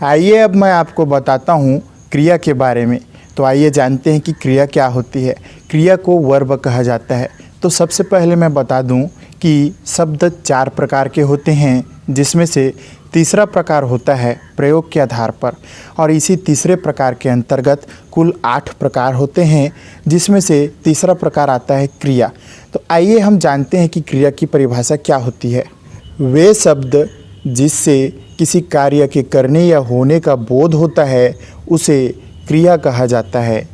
आइए अब मैं आपको बताता हूँ क्रिया के बारे में। तो आइए जानते हैं कि क्रिया क्या होती है। क्रिया को वर्ब कहा जाता है। तो सबसे पहले मैं बता दूं कि शब्द 4 प्रकार के होते हैं, जिसमें से तीसरा प्रकार होता है प्रयोग के आधार पर, और इसी तीसरे प्रकार के अंतर्गत कुल 8 प्रकार होते हैं, जिसमें से तीसरा प्रकार आता है क्रिया। तो आइए हम जानते हैं कि क्रिया की परिभाषा क्या होती है। वे शब्द जिससे किसी कार्य के करने या होने का बोध होता है उसे क्रिया कहा जाता है।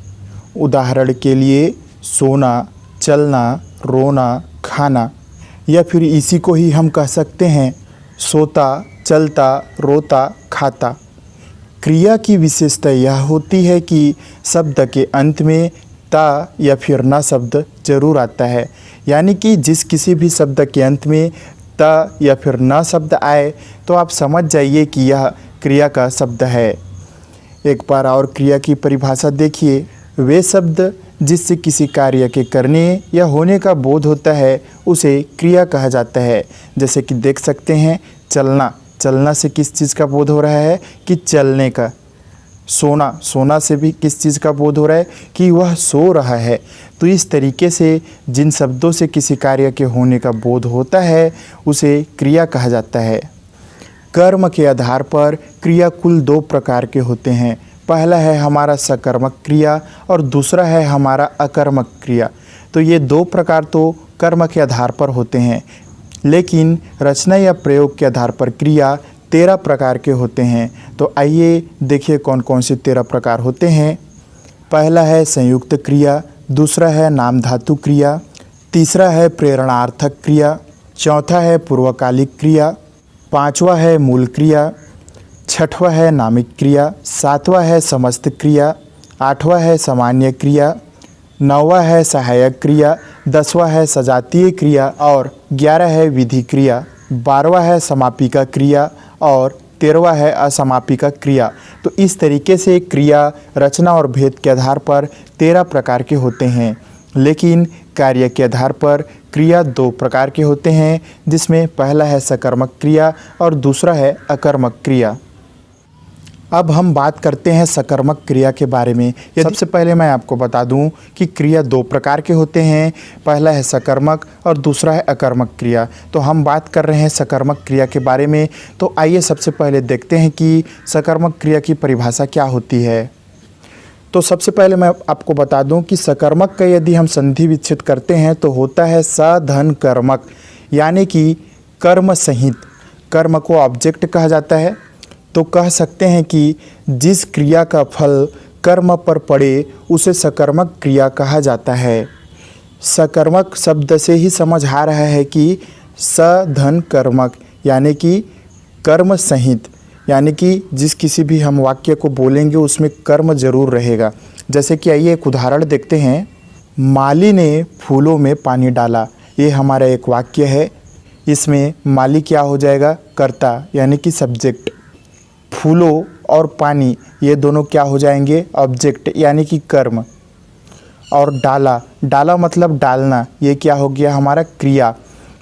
उदाहरण के लिए सोना, चलना, रोना, खाना, या फिर इसी को ही हम कह सकते हैं सोता, चलता, रोता, खाता। क्रिया की विशेषता यह होती है कि शब्द के अंत में ता या फिर ना शब्द जरूर आता है, यानी कि जिस किसी भी शब्द के अंत में ता या फिर ना शब्द आए तो आप समझ जाइए कि यह क्रिया का शब्द है। एक बार और क्रिया की परिभाषा देखिए। वे शब्द जिससे किसी कार्य के करने या होने का बोध होता है उसे क्रिया कहा जाता है। जैसे कि देख सकते हैं चलना, चलना से किस चीज़ का बोध हो रहा है कि चलने का। सोना, सोना से भी किस चीज़ का बोध हो रहा है कि वह सो रहा है। तो इस तरीके से जिन शब्दों से किसी कार्य के होने का बोध होता है उसे क्रिया कहा जाता है। कर्म के आधार पर क्रिया कुल 2 प्रकार के होते हैं। पहला है हमारा सकर्मक क्रिया और दूसरा है हमारा अकर्मक क्रिया। तो ये 2 प्रकार तो कर्म के आधार पर होते हैं, लेकिन रचना या प्रयोग के आधार पर क्रिया 13 प्रकार के होते हैं। तो आइए देखिए कौन कौन से 13 प्रकार होते हैं। पहला है संयुक्त क्रिया, दूसरा है नाम धातु क्रिया, तीसरा है प्रेरणार्थक क्रिया, चौथा है पूर्वकालिक क्रिया, पांचवा है मूल क्रिया, छठवां है नामिक क्रिया, सातवां है समस्त क्रिया, आठवां है सामान्य क्रिया, नौवां है सहायक क्रिया, 10वां है सजातीय क्रिया और 11 है विधि क्रिया, 12वां है समापिका क्रिया और 13वां है असमापिका क्रिया। तो इस तरीके से क्रिया रचना और भेद के आधार पर 13 प्रकार के होते हैं, लेकिन कार्य के आधार पर क्रिया 2 प्रकार के होते हैं, जिसमें पहला है सकर्मक क्रिया और दूसरा है अकर्मक क्रिया। अब हम बात करते हैं सकर्मक क्रिया के बारे में। सबसे पहले मैं आपको बता दूं कि क्रिया 2 प्रकार के होते हैं, पहला है सकर्मक और दूसरा है अकर्मक क्रिया। तो हम बात कर रहे हैं सकर्मक क्रिया के बारे में। तो आइए सबसे पहले देखते हैं कि सकर्मक क्रिया की परिभाषा क्या होती है। तो सबसे पहले मैं आपको बता दूं कि सकर्मक का यदि हम संधि विच्छेद करते हैं तो होता है सधन कर्मक, यानी कि कर्म सहित। कर्म को ऑब्जेक्ट कहा जाता है, तो कह सकते हैं कि जिस क्रिया का फल कर्म पर पड़े उसे सकर्मक क्रिया कहा जाता है। सकर्मक शब्द से ही समझ आ रहा है कि सधन कर्मक, यानी कि कर्म सहित, यानी कि जिस किसी भी हम वाक्य को बोलेंगे उसमें कर्म जरूर रहेगा। जैसे कि आइए एक उदाहरण देखते हैं। माली ने फूलों में पानी डाला, ये हमारा एक वाक्य है। इसमें माली क्या हो जाएगा? कर्ता, यानी कि सब्जेक्ट। फूलों और पानी ये दोनों क्या हो जाएंगे? ऑब्जेक्ट, यानी कि कर्म। और डाला, डाला मतलब डालना, ये क्या हो गया? हमारा क्रिया।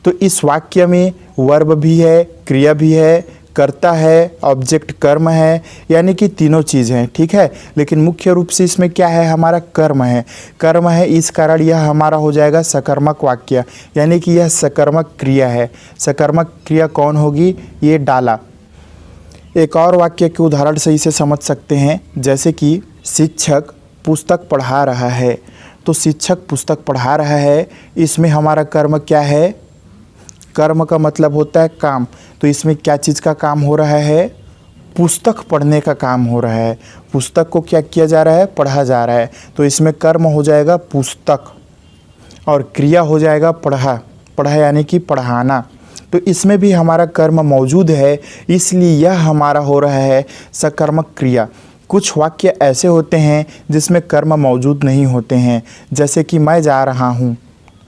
तो इस वाक्य में वर्ब भी है, क्रिया भी है, कर्ता है, ऑब्जेक्ट कर्म है, यानी कि तीनों चीज़ हैं, ठीक है। लेकिन मुख्य रूप से इसमें क्या है? हमारा कर्म है। कर्म है, इस कारण यह हमारा हो जाएगा सकर्मक वाक्य, यानी कि यह सकर्मक क्रिया है। सकर्मक क्रिया कौन होगी? ये डाला। एक और वाक्य के उदाहरण से इसे समझ सकते हैं, जैसे कि शिक्षक पुस्तक पढ़ा रहा है। तो शिक्षक पुस्तक पढ़ा रहा है, इसमें हमारा कर्म क्या है? कर्म का मतलब होता है काम। तो इसमें क्या चीज़ का काम हो रहा है? पुस्तक पढ़ने का काम हो रहा है। पुस्तक को क्या किया जा रहा है? पढ़ा जा रहा है। तो इसमें कर्म हो जाएगा पुस्तक और क्रिया हो जाएगा पढ़ा। पढ़ा यानी कि पढ़ाना। तो इसमें भी हमारा कर्म मौजूद है, इसलिए यह हमारा हो रहा है सकर्मक क्रिया। कुछ वाक्य ऐसे होते हैं जिसमें कर्म मौजूद नहीं होते हैं, जैसे कि मैं जा रहा हूँ।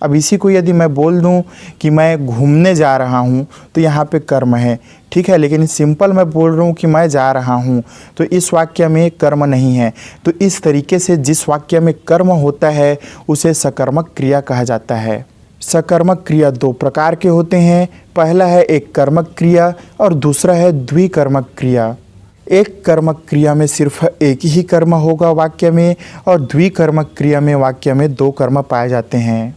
अब इसी को यदि मैं बोल दूं कि मैं घूमने जा रहा हूं तो यहाँ पे कर्म है, ठीक है। लेकिन सिंपल मैं बोल रहा हूँ कि मैं जा रहा हूँ तो इस वाक्य में कर्म नहीं है। तो इस तरीके से जिस वाक्य में कर्म होता है उसे सकर्मक क्रिया कहा जाता है। सकर्मक क्रिया 2 प्रकार के होते हैं। पहला है एक कर्मक क्रिया और दूसरा है द्विकर्मक क्रिया। एक कर्मक क्रिया में सिर्फ एक ही कर्म होगा वाक्य में, और द्विकर्मक क्रिया में वाक्य में दो कर्म पाए जाते हैं।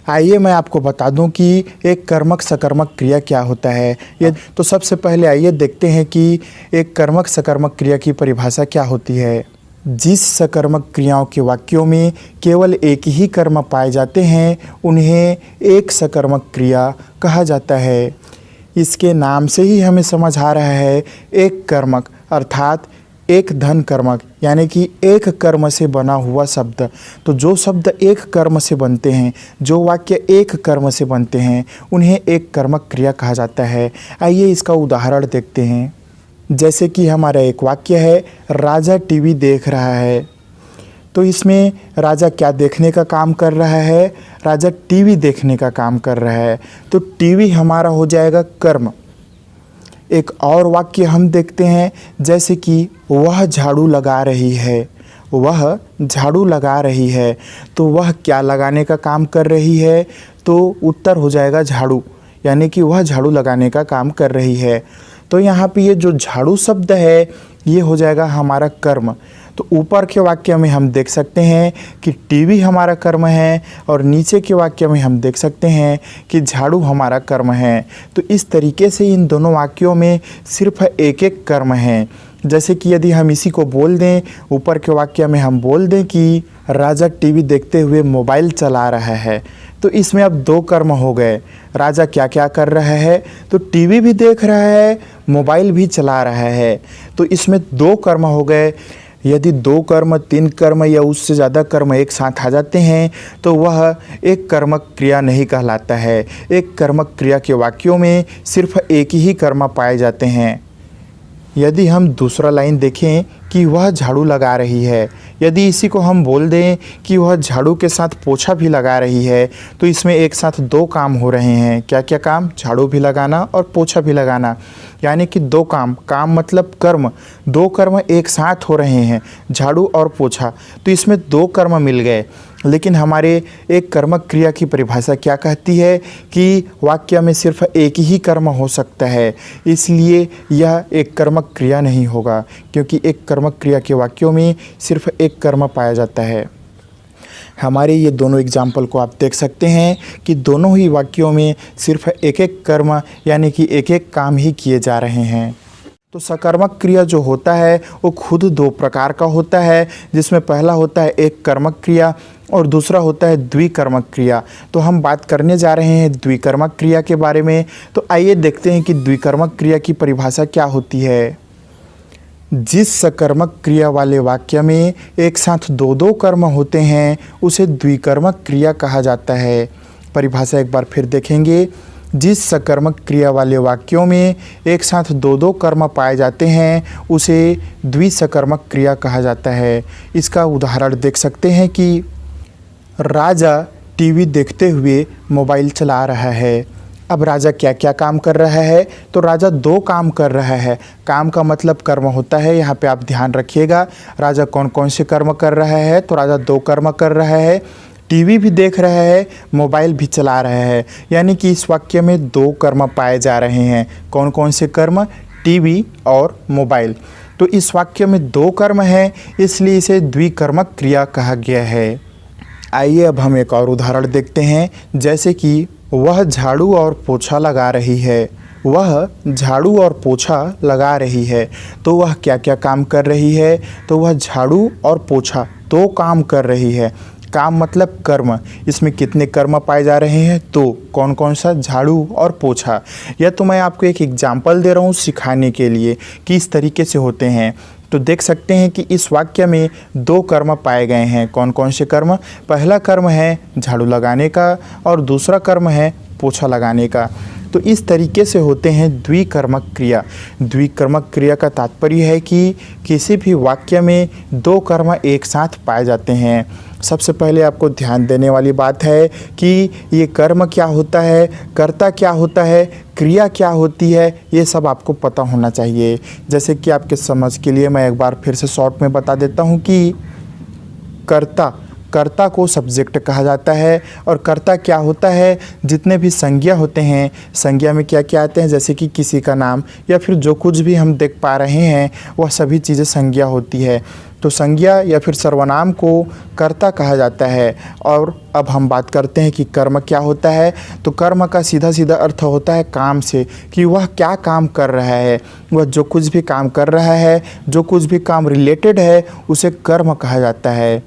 आइए मैं आपको बता दूं कि एक कर्मक सकर्मक क्रिया क्या होता है। ये तो सबसे पहले आइए देखते हैं कि एक कर्मक सकर्मक क्रिया की परिभाषा क्या होती है। जिस सकर्मक क्रियाओं के वाक्यों में केवल एक ही कर्म पाए जाते हैं उन्हें एक सकर्मक क्रिया कहा जाता है। इसके नाम से ही हमें समझ आ रहा है एक कर्मक अर्थात एक धन कर्मक, यानी कि एक कर्म से बना हुआ शब्द। तो जो शब्द एक कर्म से बनते हैं, जो वाक्य एक कर्म से बनते हैं, उन्हें एक कर्मक क्रिया कहा जाता है। आइए इसका उदाहरण देखते हैं। जैसे कि हमारा एक वाक्य है, राजा टीवी देख रहा है। तो इसमें राजा क्या देखने का काम कर रहा है? राजा टीवी देखने का काम कर रहा है। तो टीवी हमारा हो जाएगा कर्म। एक और वाक्य हम देखते हैं, जैसे कि वह झाड़ू लगा रही है। वह झाड़ू लगा रही है, तो वह क्या लगाने का काम कर रही है? तो उत्तर हो जाएगा झाड़ू, यानी कि वह झाड़ू लगाने का काम कर रही है। तो यहाँ पे ये जो झाड़ू शब्द है ये हो जाएगा हमारा कर्म। तो ऊपर के वाक्य में हम देख सकते हैं कि टीवी हमारा कर्म है, और नीचे के वाक्य में हम देख सकते हैं कि झाड़ू हमारा कर्म है। तो इस तरीके से इन दोनों वाक्यों में सिर्फ एक एक कर्म है। जैसे कि यदि हम इसी को बोल दें, ऊपर के वाक्य में हम बोल दें कि राजा टीवी देखते हुए मोबाइल चला रहा है, तो इसमें अब दो कर्म हो गए। राजा क्या क्या कर रहा है? तो टीवी भी देख रहा है, मोबाइल भी चला रहा है। तो इसमें दो कर्म हो गए। यदि दो कर्म, तीन कर्म या उससे ज़्यादा कर्म एक साथ आ जाते हैं तो वह एक कर्मक क्रिया नहीं कहलाता है। एक कर्मक क्रिया के वाक्यों में सिर्फ एक ही कर्म पाए जाते हैं। यदि हम दूसरा लाइन देखें कि वह झाड़ू लगा रही है, यदि इसी को हम बोल दें कि वह झाड़ू के साथ पोछा भी लगा रही है, तो इसमें एक साथ दो काम हो रहे हैं। क्या क्या काम? झाड़ू भी लगाना और पोछा भी लगाना, यानी कि दो काम। काम मतलब कर्म, दो कर्म एक साथ हो रहे हैं, झाड़ू और पोछा। तो इसमें दो कर्म मिल गए। लेकिन हमारे एक कर्मक क्रिया की परिभाषा क्या कहती है कि वाक्य में सिर्फ एक ही कर्म हो सकता है, इसलिए यह एक कर्मक क्रिया नहीं होगा, क्योंकि एक कर्मक क्रिया के वाक्यों में सिर्फ एक कर्म पाया जाता है। हमारे ये दोनों एग्जाम्पल को आप देख सकते हैं कि दोनों ही वाक्यों में सिर्फ एक एक कर्म यानी कि एक एक काम ही किए जा रहे हैं। तो सकर्मक क्रिया जो होता है वो खुद दो प्रकार का होता है, जिसमें पहला होता है एक कर्मक क्रिया और दूसरा होता है द्विकर्मक क्रिया। तो हम बात करने जा रहे हैं द्विकर्मक क्रिया के बारे में। तो आइए देखते हैं कि द्विकर्मक क्रिया की परिभाषा क्या होती है। जिस सकर्मक क्रिया वाले वाक्य में एक साथ दो दो कर्म होते हैं उसे द्विकर्मक क्रिया कहा जाता है। परिभाषा एक बार फिर देखेंगे। जिस सकर्मक क्रिया वाले वाक्यों में एक साथ दो दो कर्म पाए जाते हैं उसे द्विसकर्मक क्रिया कहा जाता है। इसका उदाहरण देख सकते हैं कि राजा टीवी देखते हुए मोबाइल चला रहा है। अब राजा क्या क्या काम कर रहा है? तो राजा दो काम कर रहा है। काम का मतलब कर्म होता है, यहाँ पे आप ध्यान रखिएगा। राजा कौन कौन से कर्म कर रहा है? तो राजा दो कर्म कर रहा है, टीवी भी देख रहा है, मोबाइल भी चला रहा है, यानी कि इस वाक्य में दो कर्म पाए जा रहे हैं। कौन कौन से कर्म? टीवी और मोबाइल। तो इस वाक्य में दो कर्म हैं, इसलिए इसे द्विकर्मक क्रिया कहा गया है। आइए अब हम एक और उदाहरण देखते हैं। जैसे कि वह झाड़ू और पोछा लगा रही है। वह झाड़ू और पोछा लगा रही है, तो वह क्या क्या काम कर रही है? तो वह झाड़ू और पोछा दो काम कर रही है। काम मतलब कर्म। इसमें कितने कर्म पाए जा रहे हैं? तो कौन कौन सा? झाड़ू और पोछा। यह तो मैं आपको एक एग्जाम्पल दे रहा हूँ सिखाने के लिए कि इस तरीके से होते हैं। तो देख सकते हैं कि इस वाक्य में दो कर्म पाए गए हैं। कौन कौन से कर्म? पहला कर्म है झाड़ू लगाने का और दूसरा कर्म है पोछा लगाने का। तो इस तरीके से होते हैं द्विकर्मक क्रिया। द्विकर्मक क्रिया का तात्पर्य है कि किसी भी वाक्य में दो कर्म एक साथ पाए जाते हैं। सबसे पहले आपको ध्यान देने वाली बात है कि ये कर्म क्या होता है, कर्ता क्या होता है, क्रिया क्या होती है, ये सब आपको पता होना चाहिए। जैसे कि आपके समझ के लिए मैं एक बार फिर से शॉर्ट में बता देता हूँ कि कर्ता कर्ता को सब्जेक्ट कहा जाता है। और कर्ता क्या होता है, जितने भी संज्ञा होते हैं, संज्ञा में क्या क्या आते हैं, जैसे कि किसी का नाम या फिर जो कुछ भी हम देख पा रहे हैं वह सभी चीज़ें संज्ञा होती है। तो संज्ञा या फिर सर्वनाम को कर्ता कहा जाता है। और अब हम बात करते हैं कि कर्म क्या होता है। तो कर्म का सीधा सीधा अर्थ होता है काम से, कि वह क्या काम कर रहा है, वह जो कुछ भी काम कर रहा है, जो कुछ भी काम रिलेटेड है उसे कर्म कहा जाता है।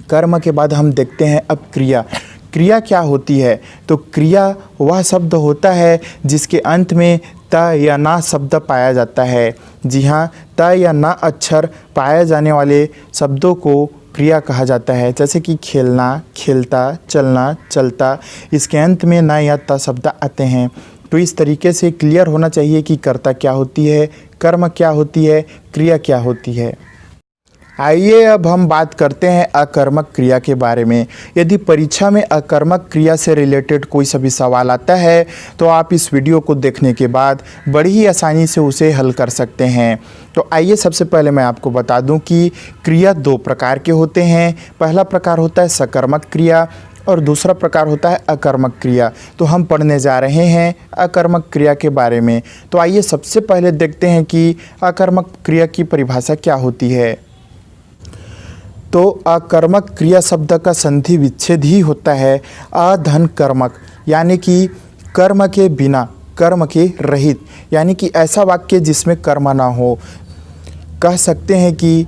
कर्म के बाद हम देखते हैं अब क्रिया। क्रिया क्या होती है, तो क्रिया वह शब्द होता है जिसके अंत में त या ना शब्द पाया जाता है। जी हाँ, त या ना अक्षर पाए जाने वाले शब्दों को क्रिया कहा जाता है। जैसे कि खेलना, खेलता, चलना, चलता, इसके अंत में ना या त शब्द आते हैं। तो इस तरीके से क्लियर होना चाहिए कि कर्ता क्या होती है, कर्म क्या होती है, क्रिया क्या होती है। आइए अब हम बात करते हैं अकर्मक क्रिया के बारे में। यदि परीक्षा में अकर्मक क्रिया से रिलेटेड कोई सभी सवाल आता है तो आप इस वीडियो को देखने के बाद बड़ी ही आसानी से उसे हल कर सकते हैं। तो आइए सबसे पहले मैं आपको बता दूं कि क्रिया दो प्रकार के होते हैं। पहला प्रकार होता है सकर्मक क्रिया और दूसरा प्रकार होता है अकर्मक क्रिया। तो हम पढ़ने जा रहे हैं अकर्मक क्रिया के बारे में। तो आइए सबसे पहले देखते हैं कि अकर्मक क्रिया की परिभाषा क्या होती है। तो अकर्मक क्रिया शब्द का संधि विच्छेद ही होता है अधन कर्मक, यानी कि कर्म के बिना, कर्म के रहित, यानी कि ऐसा वाक्य जिसमें कर्म ना हो। कह सकते हैं कि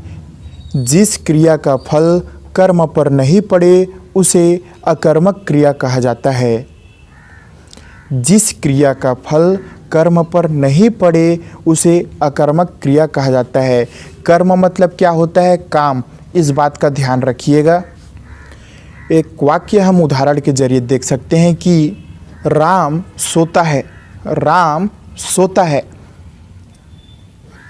जिस क्रिया का फल कर्म पर नहीं पड़े उसे अकर्मक क्रिया कहा जाता है। जिस क्रिया का फल कर्म पर नहीं पड़े उसे अकर्मक क्रिया कहा जाता है। कर्म मतलब क्या होता है, काम। इस बात का ध्यान रखिएगा। एक वाक्य हम उदाहरण के जरिए देख सकते हैं कि राम सोता है। राम सोता है,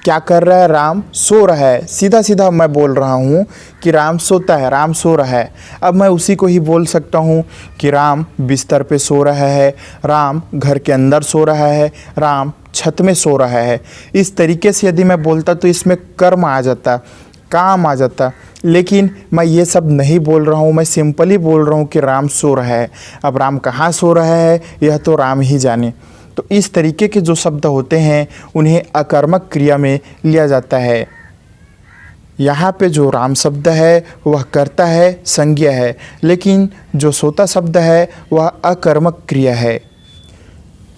क्या कर रहा है, राम सो रहा है। सीधा सीधा मैं बोल रहा हूँ कि राम सोता है, राम सो रहा है। अब मैं उसी को ही बोल सकता हूँ कि राम बिस्तर पे सो रहा है, राम घर के अंदर सो रहा है, राम छत में सो रहा है। इस तरीके से यदि मैं बोलता तो इसमें कर्म आ जाता, काम आ जाता। लेकिन मैं ये सब नहीं बोल रहा हूँ, मैं सिंपली बोल रहा हूँ कि राम सो रहा है। अब राम कहाँ सो रहा है यह तो राम ही जाने। तो इस तरीके के जो शब्द होते हैं उन्हें अकर्मक क्रिया में लिया जाता है। यहाँ पे जो राम शब्द है वह कर्ता है, संज्ञा है, लेकिन जो सोता शब्द है वह अकर्मक क्रिया है।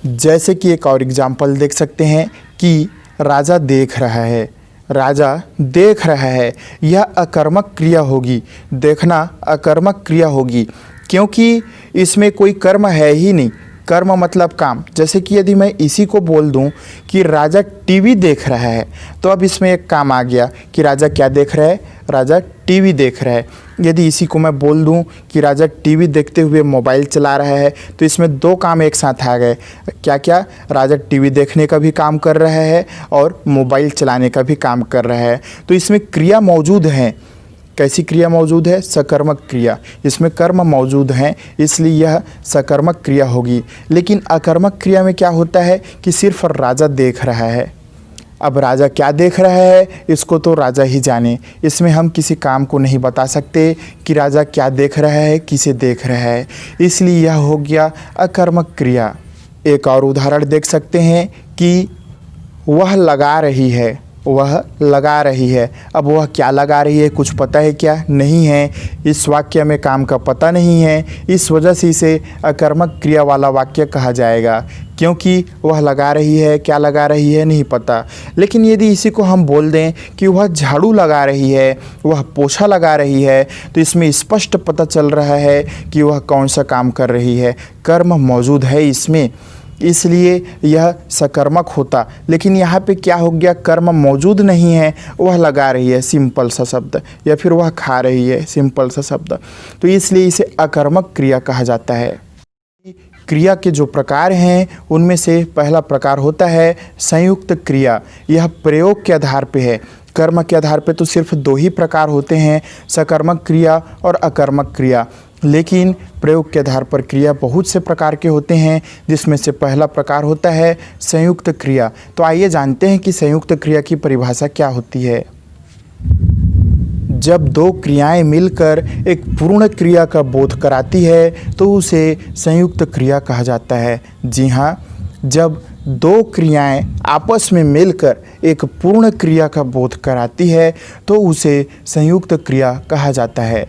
जैसे कि एक और एग्जाम्पल देख सकते हैं कि राजा देख रहा है। राजा देख रहा है, यह अकर्मक क्रिया होगी। देखना अकर्मक क्रिया होगी क्योंकि इसमें कोई कर्म है ही नहीं। कर्म मतलब काम। जैसे कि यदि मैं इसी को बोल दूं कि राजा टीवी देख रहा है तो अब इसमें एक काम आ गया कि राजा क्या देख रहा है, राजा टीवी देख रहा है। यदि इसी को मैं बोल दूं कि राजा टीवी देखते हुए मोबाइल चला रहा है तो इसमें दो काम एक साथ आ गए। क्या क्या, राजा टीवी देखने का भी काम कर रहा है और मोबाइल चलाने का भी काम कर रहा है। तो इसमें क्रिया मौजूद है। कैसी क्रिया मौजूद है, सकर्मक क्रिया। इसमें कर्म मौजूद हैं, इसलिए यह सकर्मक क्रिया होगी। लेकिन अकर्मक क्रिया में क्या होता है कि सिर्फ राजा देख रहा है। अब राजा क्या देख रहा है इसको तो राजा ही जाने। इसमें हम किसी काम को नहीं बता सकते कि राजा क्या देख रहा है, किसे देख रहा है, इसलिए यह हो गया अकर्मक क्रिया। एक और उदाहरण देख सकते हैं कि वह लगा रही है। वह लगा रही है। अब वह क्या लगा रही है कुछ पता है क्या, नहीं है। इस वाक्य में काम का पता नहीं है, इस वजह से इसे अकर्मक क्रिया वाला वाक्य कहा जाएगा, क्योंकि वह लगा रही है, क्या लगा रही है नहीं पता। लेकिन यदि इसी को हम बोल दें कि वह झाड़ू लगा रही है, वह पोछा लगा रही है, तो इसमें स्पष्ट पता चल रहा है कि वह कौन सा काम कर रही है, कर्म मौजूद है इसमें, इसलिए यह सकर्मक होता। लेकिन यहाँ पे क्या हो गया, कर्म मौजूद नहीं है, वह लगा रही है, सिंपल सा शब्द, या फिर वह खा रही है, सिंपल सा शब्द, तो इसलिए इसे अकर्मक क्रिया कहा जाता है। क्रिया के जो प्रकार हैं उनमें से पहला प्रकार होता है संयुक्त क्रिया। यह प्रयोग के आधार पे है। कर्म के आधार पे तो सिर्फ दो ही प्रकार होते हैं, सकर्मक क्रिया और अकर्मक क्रिया। लेकिन प्रयोग के आधार पर क्रिया बहुत से प्रकार के होते हैं, जिसमें से पहला प्रकार होता है संयुक्त क्रिया। तो आइए जानते हैं कि संयुक्त क्रिया की परिभाषा क्या होती है। जब दो क्रियाएं मिलकर एक पूर्ण क्रिया का बोध कराती है तो उसे संयुक्त क्रिया कहा जाता है। जी हाँ, जब दो क्रियाएं आपस में मिलकर एक पूर्ण क्रिया का बोध कराती है तो उसे संयुक्त क्रिया कहा जाता है।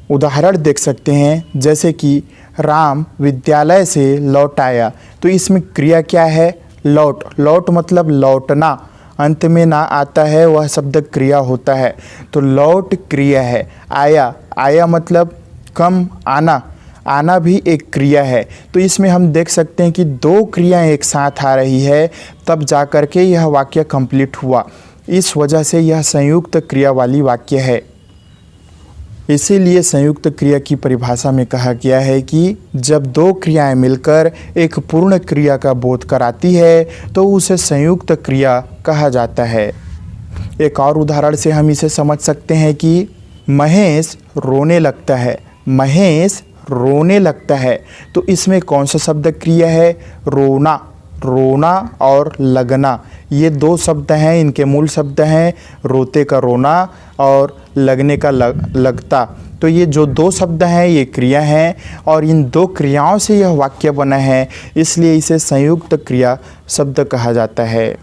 उदाहरण देख सकते हैं, जैसे कि राम विद्यालय से लौट आया, तो इसमें क्रिया क्या है? लौट। लौट मतलब लौटना, अंत में ना आता है वह शब्द क्रिया होता है, तो लौट क्रिया है। आया, आया मतलब कम, आना, आना भी एक क्रिया है। तो इसमें हम देख सकते हैं कि दो क्रियाएं एक साथ आ रही है, तब जा कर के यह वाक्य कंप्लीट हुआ। इस वजह से यह संयुक्त क्रिया वाली वाक्य है। इसीलिए संयुक्त क्रिया की परिभाषा में कहा गया है कि जब दो क्रियाएं मिलकर एक पूर्ण क्रिया का बोध कराती है तो उसे संयुक्त क्रिया कहा जाता है। एक और उदाहरण से हम इसे समझ सकते हैं कि महेश रोने लगता है। महेश रोने लगता है, तो इसमें कौन सा शब्द क्रिया है? रोना। रोना और लगना, ये दो शब्द हैं, इनके मूल शब्द हैं रोते का रोना और लगने का लगता। तो ये जो दो शब्द हैं ये क्रिया हैं और इन दो क्रियाओं से यह वाक्य बना है, इसलिए इसे संयुक्त क्रिया शब्द कहा जाता है।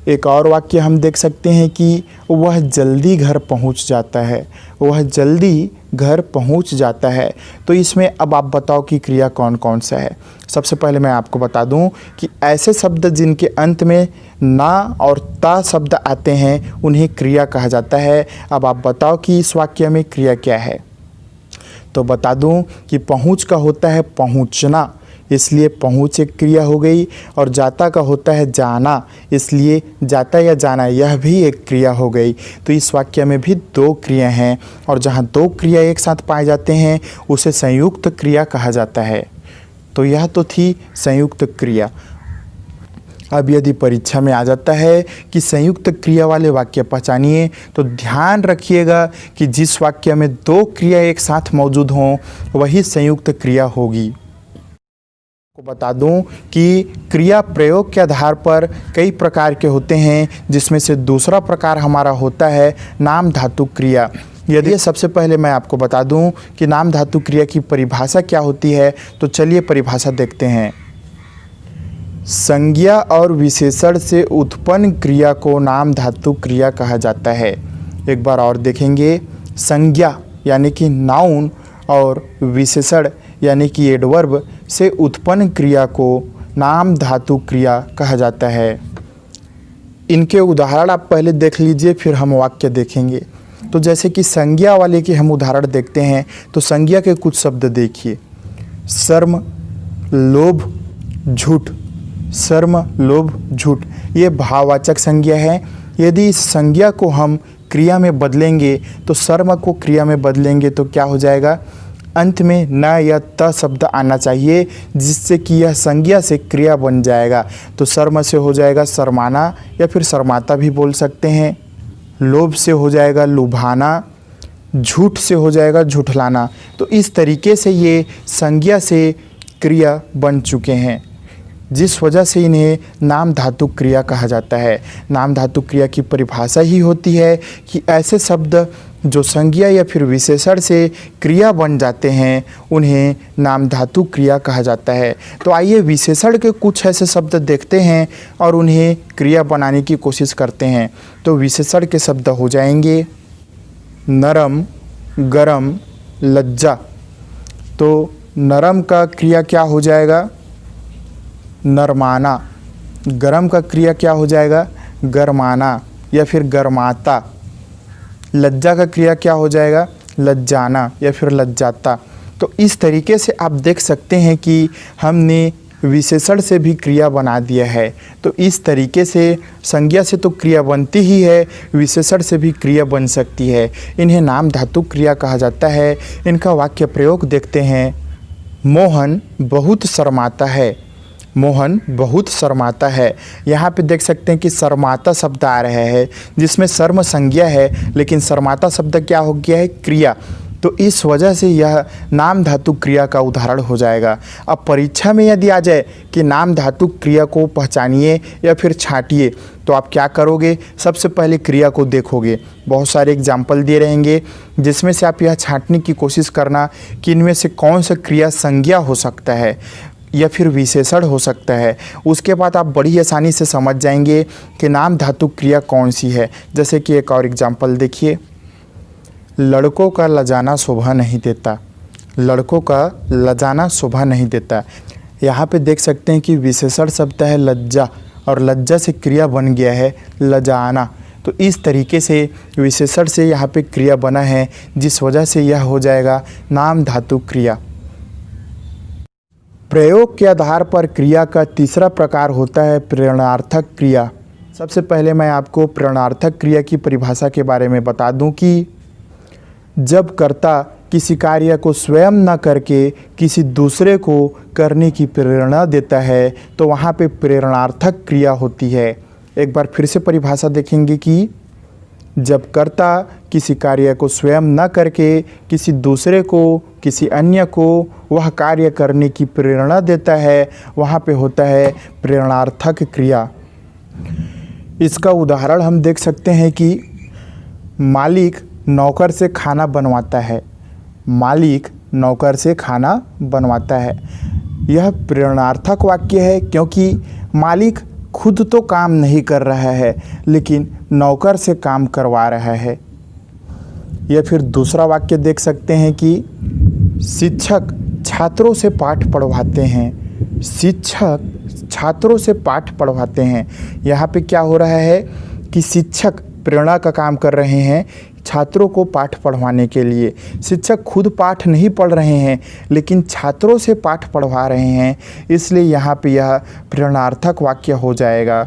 एक और वाक्य हम देख सकते हैं कि वह जल्दी घर पहुंच जाता है। वह जल्दी घर पहुंच जाता है, तो इसमें अब आप बताओ कि क्रिया कौन कौन सा है। सबसे पहले मैं आपको बता दूं कि ऐसे शब्द जिनके अंत में ना और ता शब्द आते हैं उन्हें क्रिया कहा जाता है। अब आप बताओ कि इस वाक्य में क्रिया क्या है। तो बता दूं कि पहुंच का होता है पहुंचना, इसलिए पहुँच एक क्रिया हो गई, और जाता का होता है जाना, इसलिए जाता या जाना यह भी एक क्रिया हो गई। तो इस वाक्य में भी दो क्रिया हैं, और जहाँ दो क्रिया एक साथ पाए जाते हैं उसे संयुक्त क्रिया कहा जाता है। तो यह तो थी संयुक्त क्रिया। अब यदि परीक्षा में आ जाता है कि संयुक्त क्रिया वाले वाक्य पहचानिए, तो ध्यान रखिएगा कि जिस वाक्य में दो क्रिया एक साथ मौजूद हों वही संयुक्त क्रिया होगी। को बता दूं कि क्रिया प्रयोग के आधार पर कई प्रकार के होते हैं, जिसमें से दूसरा प्रकार हमारा होता है नाम धातु क्रिया। यदि सबसे पहले मैं आपको बता दूं कि नाम धातु क्रिया की परिभाषा क्या होती है, तो चलिए परिभाषा देखते हैं। संज्ञा और विशेषण से उत्पन्न क्रिया को नाम धातु क्रिया कहा जाता है। एक बार और देखेंगे, संज्ञा यानी कि नाउन और विशेषण यानी कि एडवर्ब से उत्पन्न क्रिया को नाम धातु क्रिया कहा जाता है। इनके उदाहरण आप पहले देख लीजिए, फिर हम वाक्य देखेंगे। तो जैसे कि संज्ञा वाले के हम उदाहरण देखते हैं, तो संज्ञा के कुछ शब्द देखिए। शर्म, लोभ, झूठ। शर्म, लोभ, झूठ, ये भाववाचक संज्ञा है। यदि इस संज्ञा को हम क्रिया में बदलेंगे, तो शर्म को क्रिया में बदलेंगे तो क्या हो जाएगा? अंत में न या त शब्द आना चाहिए, जिससे कि यह संज्ञा से क्रिया बन जाएगा। तो शर्म से हो जाएगा शर्माना, या फिर शर्माता भी बोल सकते हैं। लोभ से हो जाएगा लुभाना, झूठ से हो जाएगा झुठलाना। तो इस तरीके से ये संज्ञा से क्रिया बन चुके हैं, जिस वजह से इन्हें नाम धातु क्रिया कहा जाता है। नाम धातु क्रिया की परिभाषा ही होती है कि ऐसे शब्द जो संज्ञा या फिर विशेषण से क्रिया बन जाते हैं उन्हें नाम धातु क्रिया कहा जाता है। तो आइए विशेषण के कुछ ऐसे शब्द देखते हैं और उन्हें क्रिया बनाने की कोशिश करते हैं। तो विशेषण के शब्द हो जाएंगे नरम, गरम, लज्जा। तो नरम का क्रिया क्या हो जाएगा? नरमाना। गरम का क्रिया क्या हो जाएगा? गरमाना या फिर गरमाता। लज्जा का क्रिया क्या हो जाएगा? लज्जाना या फिर लज्जाता। तो इस तरीके से आप देख सकते हैं कि हमने विशेषण से भी क्रिया बना दिया है। तो इस तरीके से संज्ञा से तो क्रिया बनती ही है, विशेषण से भी क्रिया बन सकती है। इन्हें नाम धातु क्रिया कहा जाता है। इनका वाक्य प्रयोग देखते हैं। मोहन बहुत शर्माता है। मोहन बहुत शर्माता है। यहाँ पे देख सकते हैं कि शर्माता शब्द आ रहा है, जिसमें शर्म संज्ञा है, लेकिन शर्माता शब्द क्या हो गया है? क्रिया। तो इस वजह से यह नाम धातु क्रिया का उदाहरण हो जाएगा। अब परीक्षा में यदि आ जाए कि नाम धातु क्रिया को पहचानिए या फिर छांटिए, तो आप क्या करोगे? सबसे पहले क्रिया को देखोगे, बहुत सारे एग्जाम्पल दिए रहेंगे जिसमें से आप यह छांटने की कोशिश करना कि इनमें से कौन सा क्रिया संज्ञा हो सकता है या फिर विशेषण हो सकता है। उसके बाद आप बड़ी आसानी से समझ जाएंगे कि नाम धातु क्रिया कौन सी है। जैसे कि एक और एग्जाम्पल देखिए, लड़कों का लजाना शोभा नहीं देता। लड़कों का लजाना शोभा नहीं देता। यहाँ पे देख सकते हैं कि विशेषण शब्द है लज्जा और लज्जा से क्रिया बन गया है लजाना। तो इस तरीके से विशेषण से यहाँ पे क्रिया बना है, जिस वजह से यह हो जाएगा नाम धातु क्रिया। प्रयोग के आधार पर क्रिया का तीसरा प्रकार होता है प्रेरणार्थक क्रिया। सबसे पहले मैं आपको प्रेरणार्थक क्रिया की परिभाषा के बारे में बता दूं कि जब कर्ता किसी कार्य को स्वयं न करके किसी दूसरे को करने की प्रेरणा देता है तो वहाँ पे प्रेरणार्थक क्रिया होती है। एक बार फिर से परिभाषा देखेंगे कि जब कर्ता किसी कार्य को स्वयं न करके किसी दूसरे को, किसी अन्य को वह कार्य करने की प्रेरणा देता है, वहाँ पे होता है प्रेरणार्थक क्रिया। इसका उदाहरण हम देख सकते हैं कि मालिक नौकर से खाना बनवाता है। मालिक नौकर से खाना बनवाता है। यह प्रेरणार्थक वाक्य है क्योंकि मालिक खुद तो काम नहीं कर रहा है लेकिन नौकर से काम करवा रहा है। या फिर दूसरा वाक्य देख सकते हैं कि शिक्षक छात्रों से पाठ पढ़वाते हैं। शिक्षक छात्रों से पाठ पढ़वाते हैं। यहाँ पे क्या हो रहा है कि शिक्षक प्रेरणा का काम कर रहे हैं छात्रों को पाठ पढ़वाने के लिए। शिक्षक खुद पाठ नहीं पढ़ रहे हैं लेकिन छात्रों से पाठ पढ़वा रहे हैं, इसलिए यहाँ पे यह प्रेरणार्थक वाक्य हो जाएगा।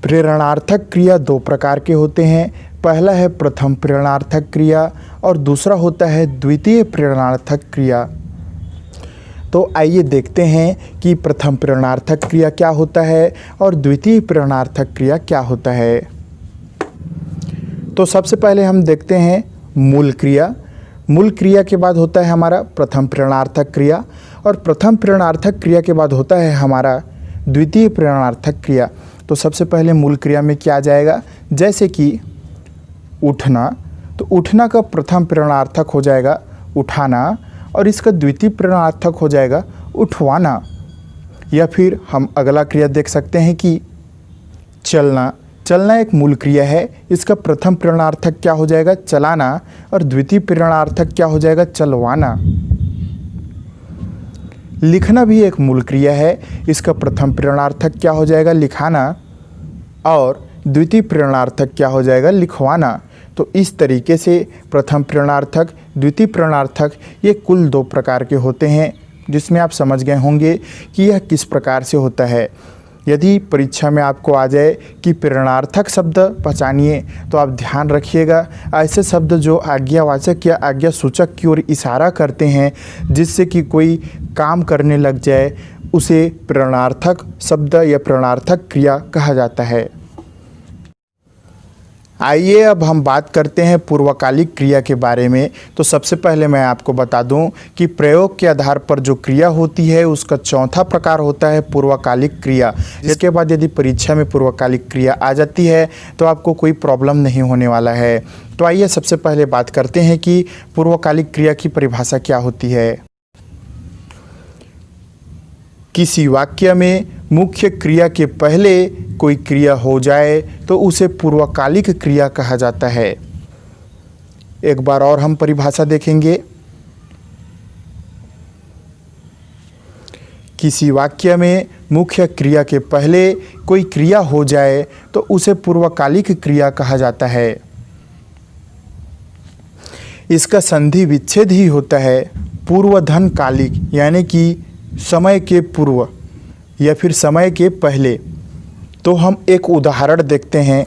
प्रेरणार्थक क्रिया दो प्रकार के होते हैं। पहला है प्रथम प्रेरणार्थक क्रिया और दूसरा होता है द्वितीय प्रेरणार्थक क्रिया। तो आइए देखते हैं कि प्रथम प्रेरणार्थक क्रिया क्या होता है और द्वितीय प्रेरणार्थक क्रिया क्या होता है। तो सबसे पहले हम देखते हैं मूल क्रिया। मूल क्रिया के बाद होता है हमारा प्रथम प्रेरणार्थक क्रिया और प्रथम प्रेरणार्थक क्रिया के बाद होता है हमारा द्वितीय प्रेरणार्थक क्रिया। तो सबसे पहले मूल क्रिया में क्या आ जाएगा, जैसे कि उठना, तो उठना का प्रथम प्रेरणार्थक हो जाएगा उठाना और इसका द्वितीय प्रेरणार्थक हो जाएगा उठवाना। या फिर हम अगला क्रिया देख सकते हैं कि चलना। चलना एक मूल क्रिया है, इसका प्रथम प्रेरणार्थक क्या हो जाएगा चलाना और द्वितीय प्रेरणार्थक क्या हो जाएगा चलवाना। लिखना भी एक मूल क्रिया है, इसका प्रथम प्रेरणार्थक क्या हो जाएगा लिखाना और द्वितीय प्रेरणार्थक क्या हो जाएगा लिखवाना। तो इस तरीके से प्रथम प्रेरणार्थक, द्वितीय प्रेरणार्थक ये कुल दो प्रकार के होते हैं, जिसमें आप समझ गए होंगे कि यह किस प्रकार से होता है। यदि परीक्षा में आपको आ जाए कि प्रेरणार्थक शब्द पहचानिए तो आप ध्यान रखिएगा ऐसे शब्द जो आज्ञावाचक या आज्ञा सूचक की ओर इशारा करते हैं जिससे कि कोई काम करने लग जाए, उसे प्रेरणार्थक शब्द या प्रेरणार्थक क्रिया कहा जाता है। आइए अब हम बात करते हैं पूर्वकालिक क्रिया के बारे में। तो सबसे पहले मैं आपको बता दूं कि प्रयोग के आधार पर जो क्रिया होती है उसका चौथा प्रकार होता है पूर्वकालिक क्रिया। इसके बाद यदि परीक्षा में पूर्वकालिक क्रिया आ जाती है तो आपको कोई प्रॉब्लम नहीं होने वाला है। तो आइए सबसे पहले बात करते हैं कि पूर्वकालिक क्रिया की परिभाषा क्या होती है। किसी वाक्य में मुख्य क्रिया के पहले कोई क्रिया हो जाए तो उसे पूर्वकालिक क्रिया कहा जाता है। एक बार और हम परिभाषा देखेंगे। किसी वाक्य में मुख्य क्रिया के पहले कोई क्रिया हो जाए तो उसे पूर्वकालिक क्रिया कहा जाता है। इसका संधि विच्छेद ही होता है पूर्वधन कालिक, यानी कि समय के पूर्व या फिर समय के पहले। तो हम एक उदाहरण देखते हैं।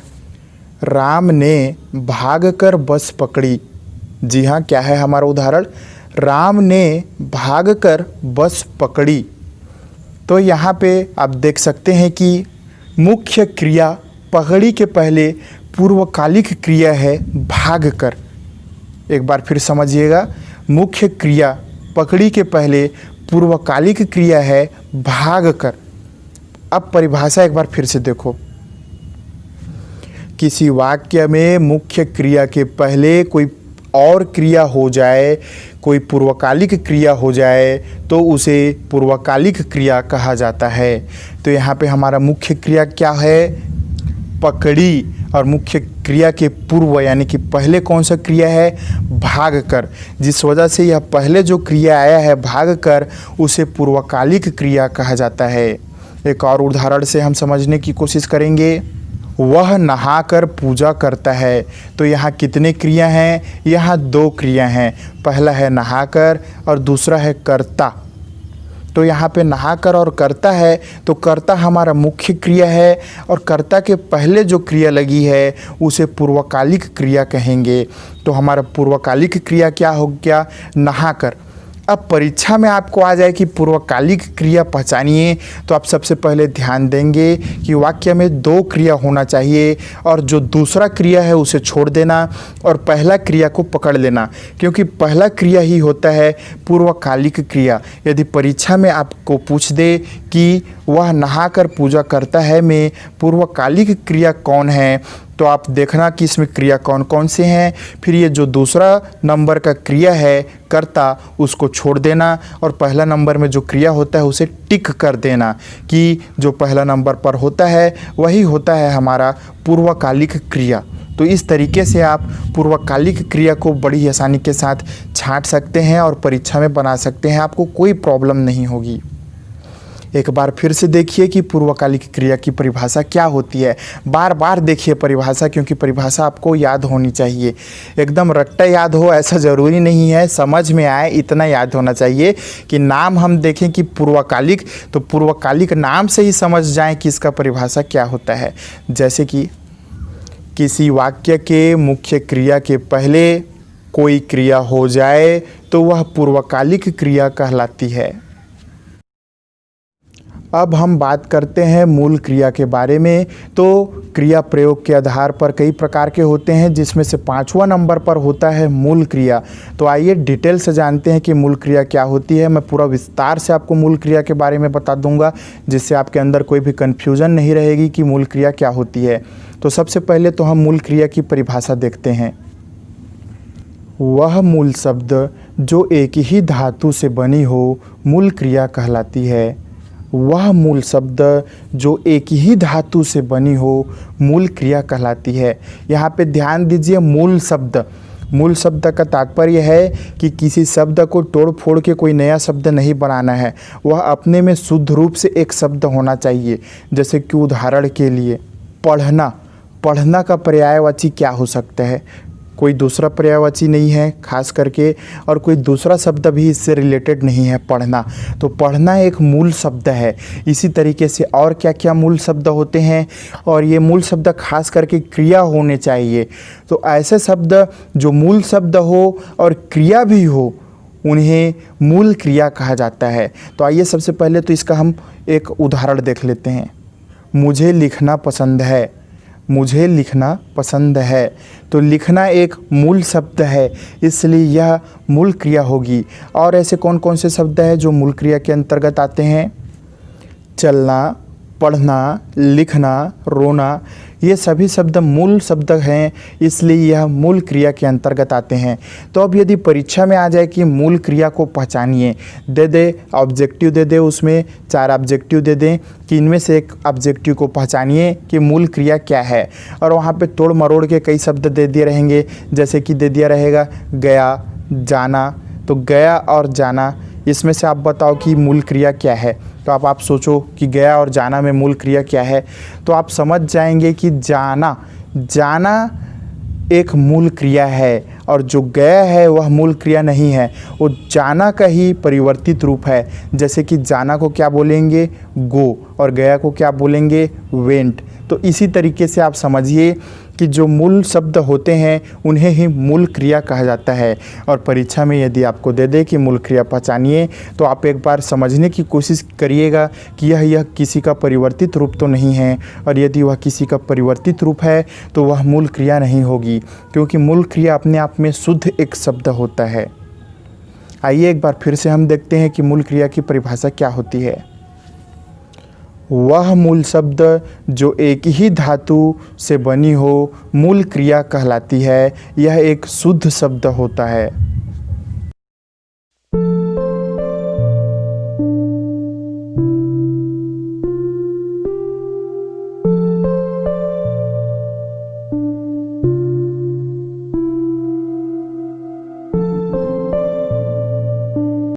राम ने भागकर बस पकड़ी। जी हाँ, क्या है हमारा उदाहरण, राम ने भागकर बस पकड़ी। तो यहाँ पे आप देख सकते हैं कि मुख्य क्रिया पकड़ी के पहले पूर्वकालिक क्रिया है भागकर। एक बार फिर समझिएगा, मुख्य क्रिया पकड़ी के पहले पूर्वकालिक क्रिया है भाग कर। अब परिभाषा एक बार फिर से देखो। किसी वाक्य में मुख्य क्रिया के पहले कोई और क्रिया हो जाए, कोई पूर्वकालिक क्रिया हो जाए तो उसे पूर्वकालिक क्रिया कहा जाता है। तो यहाँ पे हमारा मुख्य क्रिया क्या है? पकड़ी। और मुख्य क्रिया के पूर्व यानी कि पहले कौन सा क्रिया है? भाग कर। जिस वजह से यह पहले जो क्रिया आया है भाग कर, उसे पूर्वकालिक क्रिया कहा जाता है। एक और उदाहरण से हम समझने की कोशिश करेंगे। वह नहाकर पूजा करता है। तो यहाँ कितने क्रिया हैं? यहाँ 2 क्रिया हैं। पहला है नहाकर और दूसरा है कर्ता। तो यहाँ पे नहाकर और कर्ता है, तो कर्ता हमारा मुख्य क्रिया है और कर्ता के पहले जो क्रिया लगी है उसे पूर्वकालिक क्रिया कहेंगे। तो हमारा पूर्वकालिक क्रिया क्या हो गया? नहाकर। अब परीक्षा में आपको आ जाए कि पूर्वकालिक क्रिया पहचानिए, तो आप सबसे पहले ध्यान देंगे कि वाक्य में 2 क्रिया होना चाहिए और जो दूसरा क्रिया है उसे छोड़ देना और पहला क्रिया को पकड़ लेना, क्योंकि पहला क्रिया ही होता है पूर्वकालिक क्रिया। यदि परीक्षा में आपको पूछ दे कि वह नहाकर पूजा करता है में पूर्वकालिक क्रिया कौन है, तो आप देखना कि इसमें क्रिया कौन कौन से हैं। फिर ये जो दूसरा नंबर का क्रिया है कर्ता, उसको छोड़ देना और पहला नंबर में जो क्रिया होता है उसे टिक कर देना कि जो पहला नंबर पर होता है वही होता है हमारा पूर्वकालिक क्रिया। तो इस तरीके से आप पूर्वकालिक क्रिया को बड़ी आसानी के साथ छांट सकते हैं और परीक्षा में बना सकते हैं, आपको कोई प्रॉब्लम नहीं होगी। एक बार फिर से देखिए कि पूर्वकालिक क्रिया की परिभाषा क्या होती है। बार बार देखिए परिभाषा, क्योंकि परिभाषा आपको याद होनी चाहिए। एकदम रट्टा याद हो ऐसा ज़रूरी नहीं है, समझ में आए इतना याद होना चाहिए कि नाम हम देखें कि पूर्वकालिक, तो पूर्वकालिक नाम से ही समझ जाएं कि इसका परिभाषा क्या होता है। जैसे कि किसी वाक्य के मुख्य क्रिया के पहले कोई क्रिया हो जाए तो वह पूर्वकालिक क्रिया कहलाती है। अब हम बात करते हैं मूल क्रिया के बारे में। तो क्रिया प्रयोग के आधार पर कई प्रकार के होते हैं, जिसमें से 5वां नंबर पर होता है मूल क्रिया। तो आइए डिटेल से जानते हैं कि मूल क्रिया क्या होती है। मैं पूरा विस्तार से आपको मूल क्रिया के बारे में बता दूंगा, जिससे आपके अंदर कोई भी कन्फ्यूज़न नहीं रहेगी कि मूल क्रिया क्या होती है। तो सबसे पहले तो हम मूल क्रिया की परिभाषा देखते हैं। वह मूल शब्द जो एक ही धातु से बनी हो मूल क्रिया कहलाती है। वह मूल शब्द जो एक ही धातु से बनी हो मूल क्रिया कहलाती है। यहाँ पे ध्यान दीजिए, मूल शब्द। मूल शब्द का तात्पर्य है कि किसी शब्द को तोड़ फोड़ के कोई नया शब्द नहीं बनाना है, वह अपने में शुद्ध रूप से एक शब्द होना चाहिए। जैसे कि उदाहरण के लिए पढ़ना। पढ़ना का पर्यायवाची क्या हो सकता है? कोई दूसरा पर्यायवाची नहीं है खास करके, और कोई दूसरा शब्द भी इससे रिलेटेड नहीं है पढ़ना। तो पढ़ना एक मूल शब्द है। इसी तरीके से और क्या क्या मूल शब्द होते हैं, और ये मूल शब्द खास करके क्रिया होने चाहिए। तो ऐसे शब्द जो मूल शब्द हो और क्रिया भी हो उन्हें मूल क्रिया कहा जाता है। तो आइए सबसे पहले तो इसका हम एक उदाहरण देख लेते हैं। मुझे लिखना पसंद है। मुझे लिखना पसंद है। तो लिखना एक मूल शब्द है, इसलिए यह मूल क्रिया होगी। और ऐसे कौन कौन से शब्द हैं जो मूल क्रिया के अंतर्गत आते हैं? चलना, पढ़ना, लिखना, रोना, ये सभी शब्द मूल शब्द हैं, इसलिए यह मूल क्रिया के अंतर्गत आते हैं। तो अब यदि परीक्षा में आ जाए कि मूल क्रिया को पहचानिए, दे दे ऑब्जेक्टिव दे दे, उसमें 4 ऑब्जेक्टिव दे दें कि इनमें से एक ऑब्जेक्टिव को पहचानिए कि मूल क्रिया क्या है, और वहाँ पे तोड़ मरोड़ के कई शब्द दे दिए रहेंगे। जैसे कि दे दिया रहेगा गया, जाना। तो गया और जाना, इसमें से आप बताओ कि मूल क्रिया क्या है। तो आप सोचो कि गया और जाना में मूल क्रिया क्या है, तो आप समझ जाएंगे कि जाना एक मूल क्रिया है, और जो गया है वह मूल क्रिया नहीं है, वो जाना का ही परिवर्तित रूप है। जैसे कि जाना को क्या बोलेंगे? गो, और गया को क्या बोलेंगे? वेंट। तो इसी तरीके से आप समझिए कि जो मूल शब्द होते हैं उन्हें ही मूल क्रिया कहा जाता है। और परीक्षा में यदि आपको दे दे कि मूल क्रिया पहचानिए, तो आप एक बार समझने की कोशिश करिएगा कि यह किसी का परिवर्तित रूप तो नहीं है, और यदि वह किसी का परिवर्तित रूप है तो वह मूल क्रिया नहीं होगी, क्योंकि मूल क्रिया अपने आप में शुद्ध एक शब्द होता है। आइए एक बार फिर से हम देखते हैं कि मूल क्रिया की परिभाषा क्या होती है। वह मूल शब्द जो एक ही धातु से बनी हो मूल क्रिया कहलाती है। यह एक शुद्ध शब्द होता है।